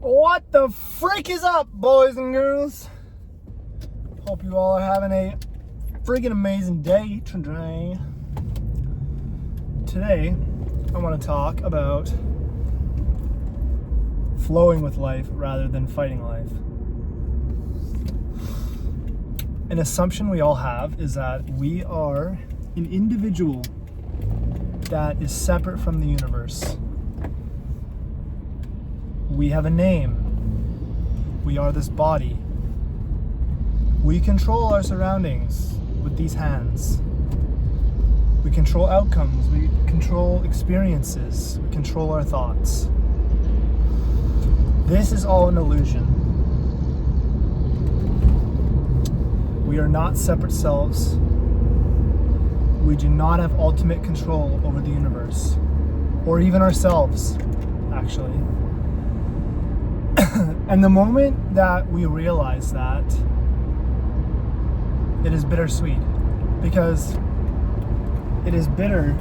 What the frick is up, boys and girls? Hope you all are having a friggin' amazing day today. Today, I want to talk about flowing with life rather than fighting life. An assumption we all have is that we are an individual that is separate from the universe. We have a name. We are this body. We control our surroundings with these hands. We control outcomes. We control experiences. We control our thoughts. This is all an illusion. We are not separate selves. We do not have ultimate control over the universe, or even ourselves, actually. And the moment that we realize that, it is bittersweet, because it is bitter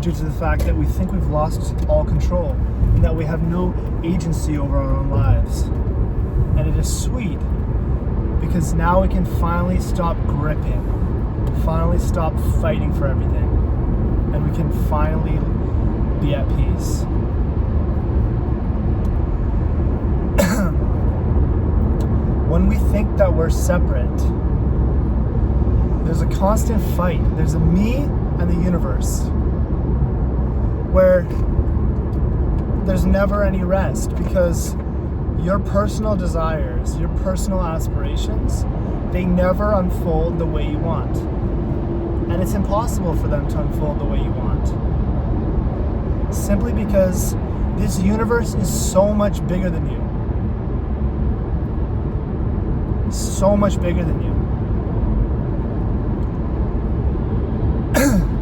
due to the fact that we think we've lost all control and that we have no agency over our own lives. And it is sweet because now we can finally stop gripping, finally stop fighting for everything, and we can finally be at peace. When we think that we're separate, there's a constant fight. There's a me and the universe, where there's never any rest, because your personal desires, your personal aspirations, they never unfold the way you want. And it's impossible for them to unfold the way you want. Simply because this universe is so much bigger than you. So much bigger than you.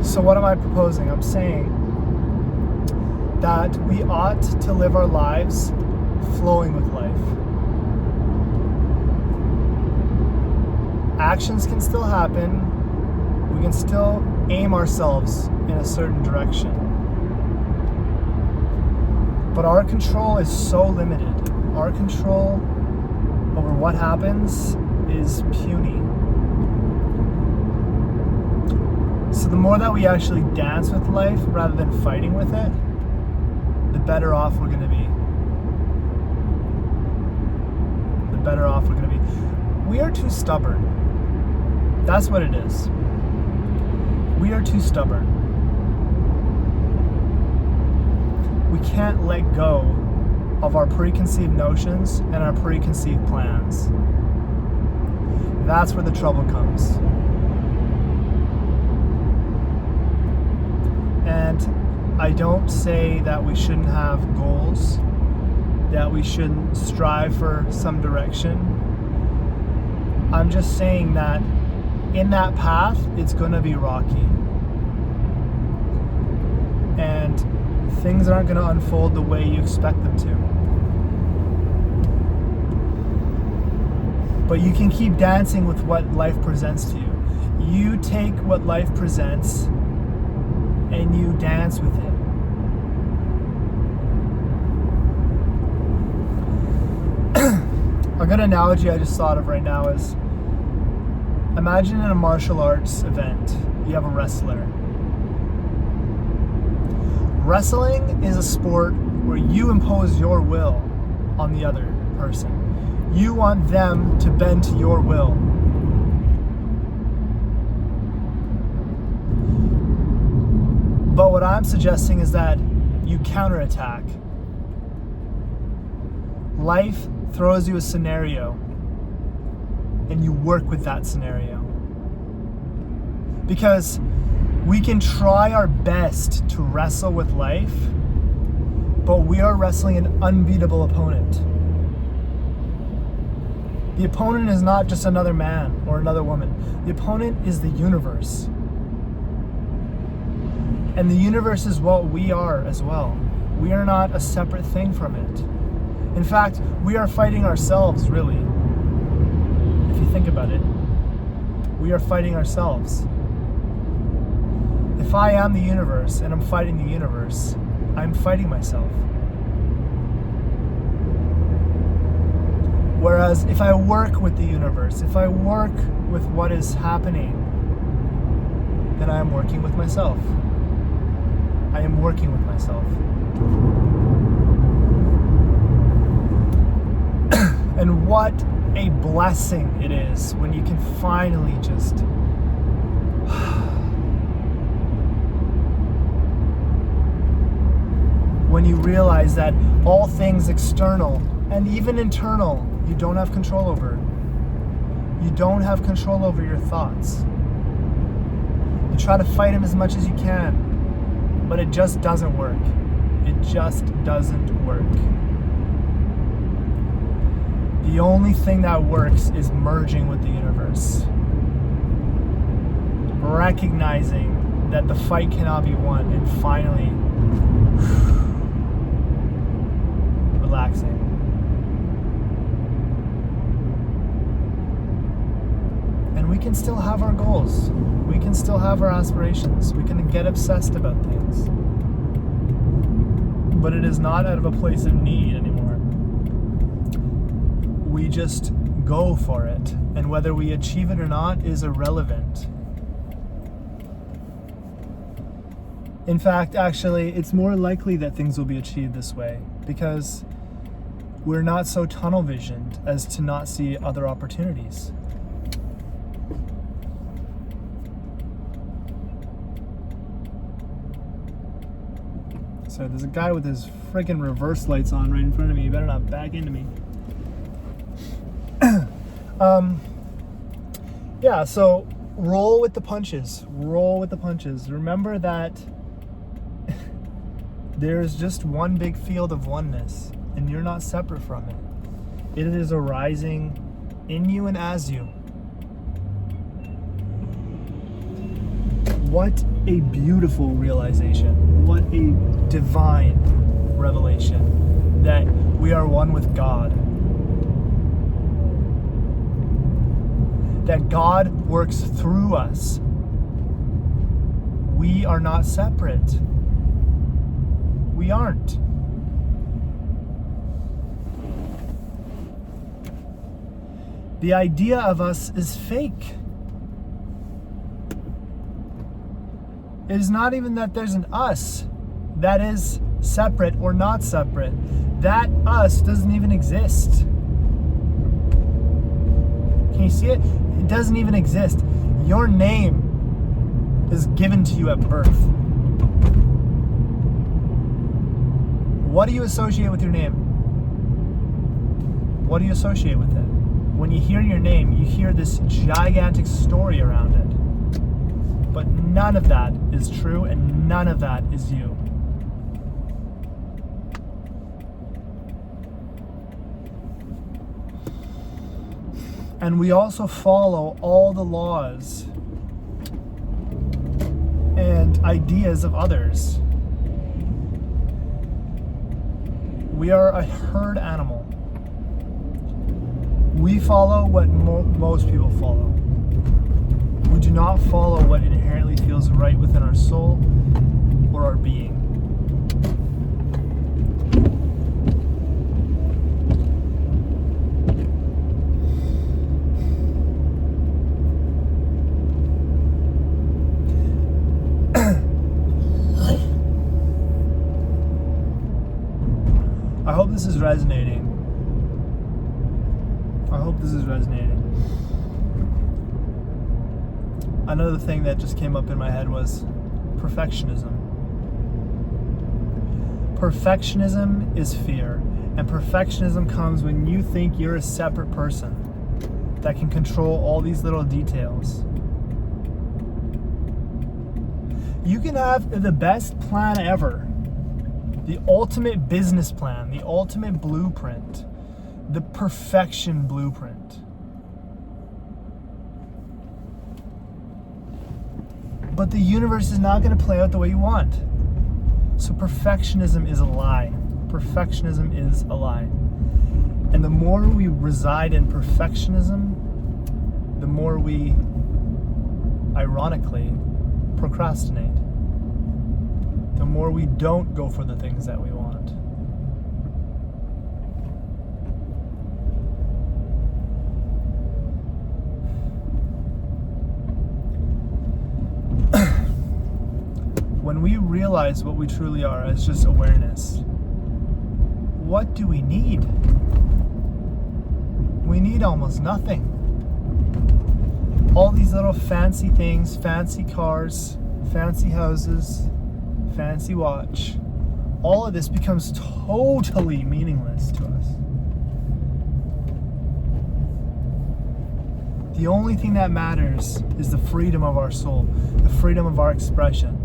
So what am I proposing? I'm saying that we ought to live our lives flowing with life. Actions can still happen. We can still aim ourselves in a certain direction. But our control is so limited. Our control over what happens is puny. So the more that we actually dance with life rather than fighting with it, the better off we're going to be. The better off we're going to be. We are too stubborn. That's what it is. We are too stubborn. We can't let go of our preconceived notions and our preconceived plans. That's where the trouble comes. And I don't say that we shouldn't have goals, that we shouldn't strive for some direction. I'm just saying that in that path, it's going to be rocky. And things aren't going to unfold the way you expect them to. But you can keep dancing with what life presents to you. You take what life presents and you dance with it. A good analogy I just thought of right now is, imagine in a martial arts event, you have a wrestler. Wrestling is a sport where you impose your will on the other person. You want them to bend to your will. But what I'm suggesting is that you counterattack. Life throws you a scenario, and you work with that scenario. Because we can try our best to wrestle with life, but we are wrestling an unbeatable opponent. The opponent is not just another man or another woman. The opponent is the universe. And the universe is what we are as well. We are not a separate thing from it. In fact, we are fighting ourselves, really. If you think about it, we are fighting ourselves. If I am the universe and I'm fighting the universe, I'm fighting myself. Whereas if I work with the universe, if I work with what is happening, then I am working with myself. I am working with myself. And what a blessing it is when you can finally just when you realize that all things external and even internal you don't have control over. You don't have control over your thoughts. You try to fight them as much as you can, but it just doesn't work. It just doesn't work. The only thing that works is merging with the universe. Recognizing that the fight cannot be won, and finally relaxing. And we can still have our goals. We can still have our aspirations. We can get obsessed about things. But it is not out of a place of need anymore. We just go for it. And whether we achieve it or not is irrelevant. In fact, actually, it's more likely that things will be achieved this way because we're not so tunnel visioned as to not see other opportunities. So there's a guy with his friggin' reverse lights on right in front of me. You better not back into me. Yeah, so roll with the punches. Roll with the punches. Remember that there's just one big field of oneness, and you're not separate from it. It is arising in you and as you. What a beautiful realization. What a divine revelation that we are one with God. That God works through us. We are not separate. We aren't. The idea of us is fake. It is not even that there's an us that is separate or not separate. That us doesn't even exist. Can you see it? It doesn't even exist. Your name is given to you at birth. What do you associate with your name? What do you associate with it? When you hear your name, you hear this gigantic story around it. But none of that is true, and none of that is you. And we also follow all the laws and ideas of others. We are a herd animal. We follow what most people follow. We do not follow what inherently feels right within our soul or our being. I hope this is resonating. I hope this is resonating. Another thing that just came up in my head was perfectionism. Perfectionism is fear, and perfectionism comes when you think you're a separate person that can control all these little details. You can have the best plan ever, the ultimate business plan, the ultimate blueprint, the perfection blueprint. But the universe is not going to play out the way you want. So perfectionism is a lie. Perfectionism is a lie. And the more we reside in perfectionism, the more we, ironically, procrastinate. The more we don't go for the things that we want. realize what we truly are as just awareness, what do we need? We need almost nothing. All these little fancy things, fancy cars, fancy houses, fancy watch, all of this becomes totally meaningless to us. The only thing that matters is the freedom of our soul, the freedom of our expression,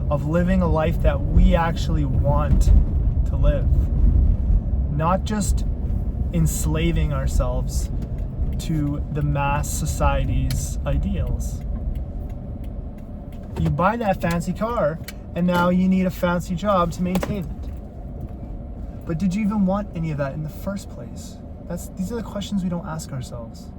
of living a life that we actually want to live. Not just enslaving ourselves to the mass society's ideals. You buy that fancy car, and now you need a fancy job to maintain it. But did you even want any of that in the first place? These are the questions we don't ask ourselves.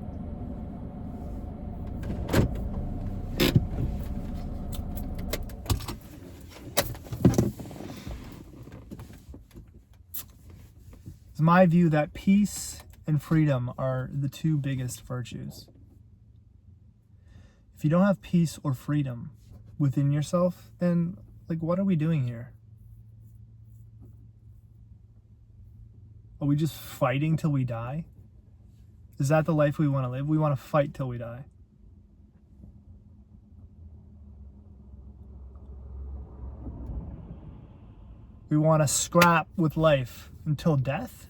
It's my view that peace and freedom are the two biggest virtues. If you don't have peace or freedom within yourself, then what are we doing here? Are we just fighting till we die? Is that the life we want to live? We want to fight till we die. We want to scrap with life until death?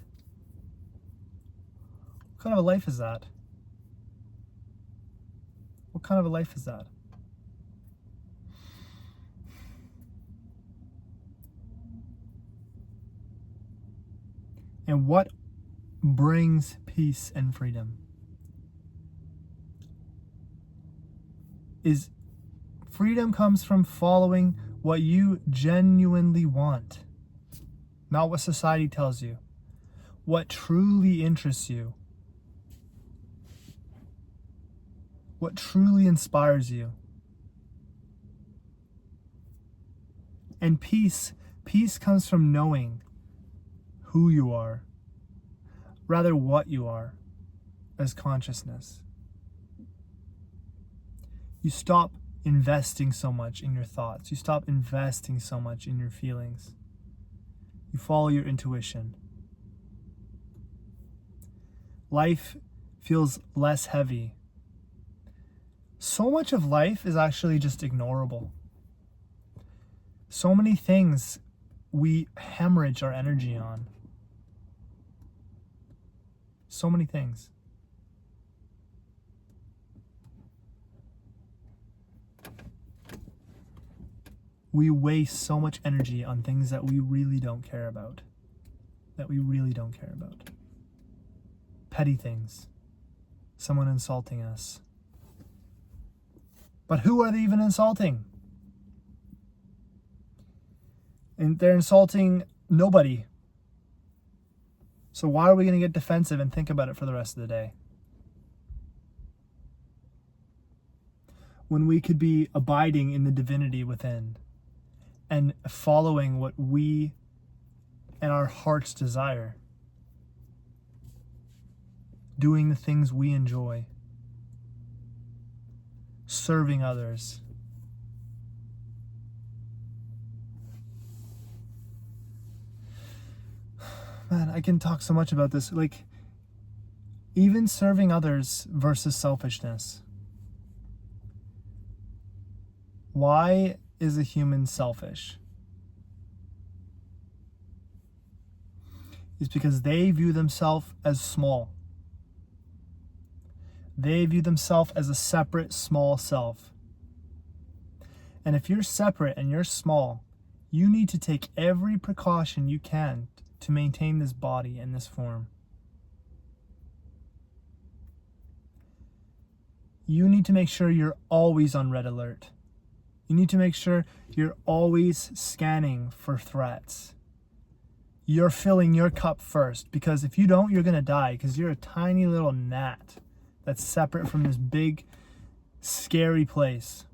What kind of a life is that? What kind of a life is that? And what brings peace and freedom? Freedom comes from following what you genuinely want, not what society tells you, what truly interests you, what truly inspires you. And peace comes from knowing who you are, rather what you are, as consciousness. You stop investing so much in your thoughts. You stop investing so much in your feelings. You follow your intuition. Life feels less heavy. So much of life is actually just ignorable. So many things we hemorrhage our energy on. So many things. We waste so much energy on things that we really don't care about. Petty things. Someone insulting us. But who are they even insulting? And they're insulting nobody. So why are we going to get defensive and think about it for the rest of the day? When we could be abiding in the divinity within and following what we and our hearts desire. Doing the things we enjoy. Serving others. Man, I can talk so much about this. Even serving others versus selfishness. Why is a human selfish? It's because they view themselves as small. They view themselves as a separate, small self. And if you're separate and you're small, you need to take every precaution you can to maintain this body and this form. You need to make sure you're always on red alert. You need to make sure you're always scanning for threats. You're filling your cup first, because if you don't, you're going to die, because you're a tiny little gnat that's separate from this big, scary place.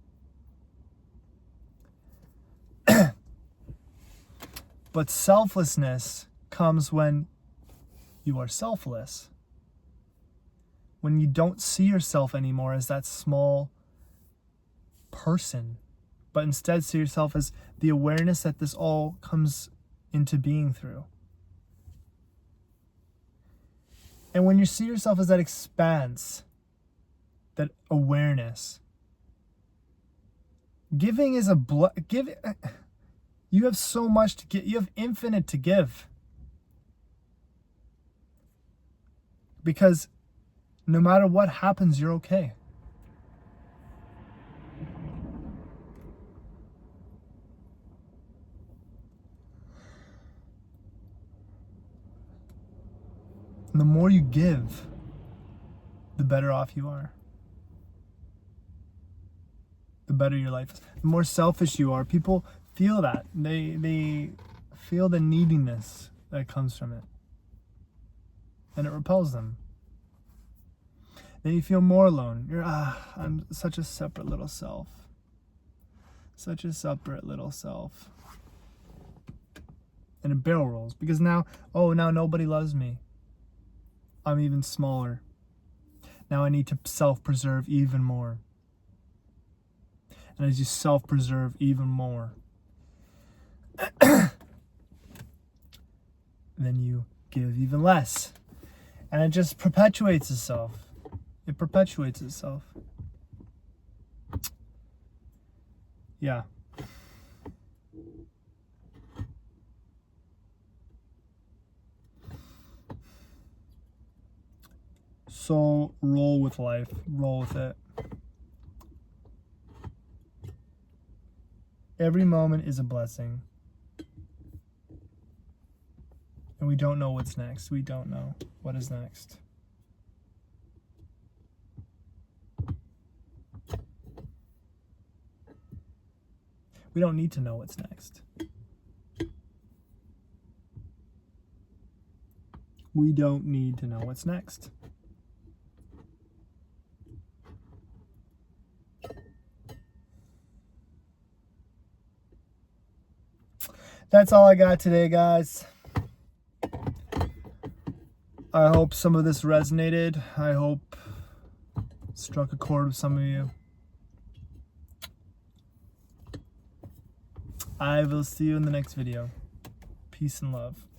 But selflessness comes when you are selfless. When you don't see yourself anymore as that small person but instead see yourself as the awareness that this all comes into being through. And when you see yourself as that expanse, that awareness, giving is you have so much to give. You have infinite to give. Because no matter what happens, you're okay. And the more you give, the better off you are. The better your life is. The more selfish you are, people feel that. They feel the neediness that comes from it. And it repels them. Then you feel more alone. I'm such a separate little self. Such a separate little self. And it barrel rolls. Because now nobody loves me. I'm even smaller. Now I need to self-preserve even more. And as you self-preserve even more, then you give even less. And it just perpetuates itself. It perpetuates itself. Yeah. So roll with life. Roll with it. Every moment is a blessing. And we don't know what's next. We don't know what is next. We don't need to know what's next. We don't need to know what's next. That's all I got today, guys. I hope some of this resonated. I hope struck a chord with some of you. I will see you in the next video. Peace and love.